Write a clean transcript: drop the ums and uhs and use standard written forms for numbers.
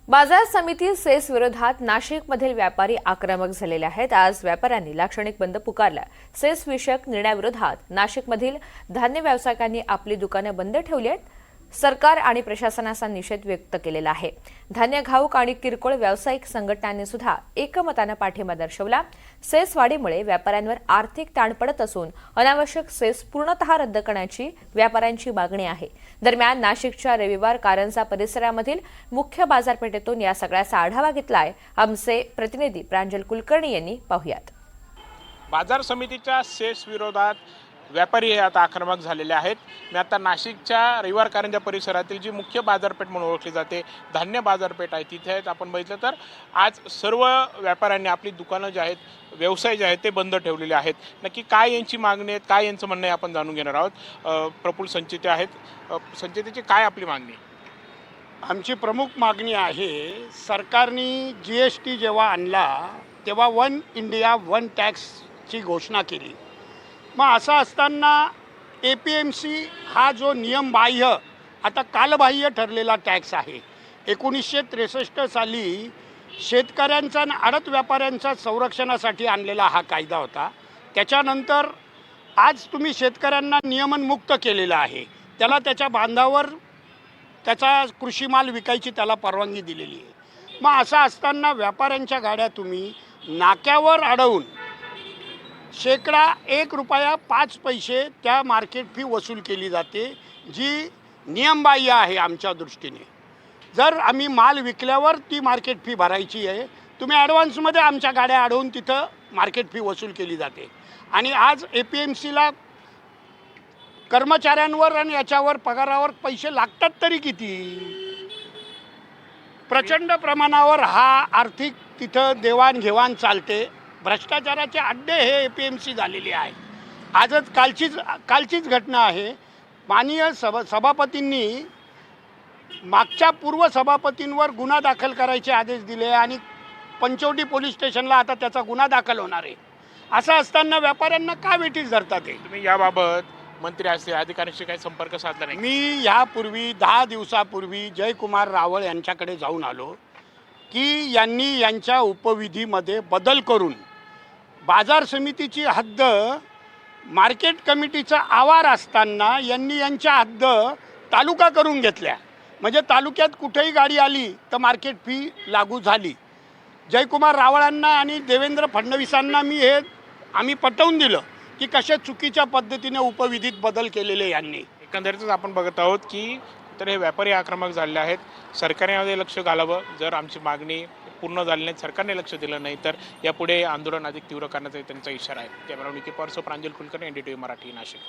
बाजार समिती सेस विरोधात नाशिकमधील व्यापारी आक्रमक झालेले आहेत। आज व्यापाऱ्यांनी लाक्षणिक बंद पुकारला। सेस विषयक निर्णयाविरोधात नाशिकमधील धान्य व्यावसायिकांनी आपली दुकाने बंद ठेवली आहेत। सरकार आणि प्रशासनाचा निषेध व्यक्त केलेला आहे। धान्य घाऊक आणि किरकोळ व्यावसायिक संघटनांनी सुद्धा एकमताने पाठिंबा दर्शवला। सेस वाढीमुळे व्यापाऱ्यांवर आर्थिक ताण पडत असून अनावश्यक सेस पूर्णतः रद्द करण्याची व्यापाऱ्यांची मागणी आहे। दरम्यान नाशिकच्या रविवार कारंजा परिसरामधील मुख्य बाजारपेठेतून या सगळ्याचा आढावा घेतलाय आमचे प्रतिनिधी प्रांजल कुलकर्णी यांनी। पाहुयात। बाजार समितीच्या सेस विरोधात व्यापारी हे आता आक्रमक झालेले आहेत। मी आता नाशिकच्या रविवार कारंजा परिसरातील जी मुख्य बाजारपेठ म्हणून ओळखली जाते, धान्य बाजारपेठ आहे, तिथे आहेत। आपण बघितलं तर आज सर्व व्यापाऱ्यांनी आपली दुकानं जे आहेत, व्यवसाय जे आहेत ते बंद ठेवलेले आहेत। नक्की काय यांची मागणी आहे, काय यांचं म्हणणं आहे, आपण जाणून घेणार आहोत। प्रफुल्ल संचेते आहेत। संचेतेची काय आपली मागणी? आमची प्रमुख मागणी आहे, सरकारने GST जेव्हा आणला तेव्हा वन इंडिया वन टॅक्सची घोषणा केली। मग असं असताना APMC हा जो नियमबाह्य, आता कालबाह्य ठरलेला टॅक्स आहे। 1963 साली शेतकऱ्यांचा आणि आडत व्यापाऱ्यांच्या संरक्षणासाठी आणलेला हा कायदा होता। त्याच्यानंतर आज तुम्ही शेतकऱ्यांना नियमनमुक्त केलेलं आहे, त्याला त्याच्या बांधावर त्याचा कृषी माल विकायची त्याला परवानगी दिलेली आहे। मग असं असताना व्यापाऱ्यांच्या गाड्या तुम्ही नाक्यावर अडवून शेकडा ₹1.05 त्या मार्केट फी वसूल केली जाते, जी नियमबाह्य आहे आमच्या दृष्टीने। जर आम्ही माल विकल्यावर ती मार्केट फी भरायची आहे, तुम्ही ॲडव्हान्समध्ये आमच्या गाड्या अडवून तिथं मार्केट फी वसूल केली जाते। आणि आज APMCला कर्मचाऱ्यांवर आणि याच्यावर पगारावर पैसे लागतात तरी किती? प्रचंड प्रमाणावर हा आर्थिक तिथं देवाणघेवाण चालते। भ्रष्टाचाराचे अड्डे हे APMC झालेले आहे। आजच कालचीच घटना आहे। माननीय सभापतींनी मागच्या पूर्व सभापतींवर गुन्हा दाखल करायचे आदेश दिले आणि पंचवटी पोलीस स्टेशनला आता त्याचा गुन्हा दाखल होणार आहे। असं असताना व्यापाऱ्यांना का वेठीस धरतात? तुम्ही याबाबत मंत्री असतील अधिकाऱ्यांशी काही संपर्क साधला नाही? मी यापूर्वी 10 दिवसापूर्वी जयकुमार रावळ यांच्याकडे जाऊन आलो की यांनी यांच्या उपविधीमध्ये बदल करून बाजार समितीची हद्द मार्केट कमिटीचा आवार असताना यांनी यांच्या हद्द तालुका करून घेतल्या। म्हणजे तालुक्यात कुठेही गाडी आली तर मार्केट फी लागू झाली। जयकुमार रावळांना आणि देवेंद्र फडणवीसांना आम्ही पटवून दिलं की कशा चुकीच्या पद्धतीने उपविधीत बदल केलेले यांनी। एकंदरीतच आपण बघत आहोत की तर हे व्यापारी आक्रमक झालेले आहेत। सरकारने यामध्ये लक्ष घालावं। जर आमची मागणी पूर्ण झाली नाही, सरकारने लक्ष दिलं नाही, तर यापुढे आंदोलन अधिक तीव्र करण्याचा त्यांचा इशारा आहे। कॅमेरा निकी परसो प्रांजल कुलकर्णी, NDTV मराठी, नाशिक।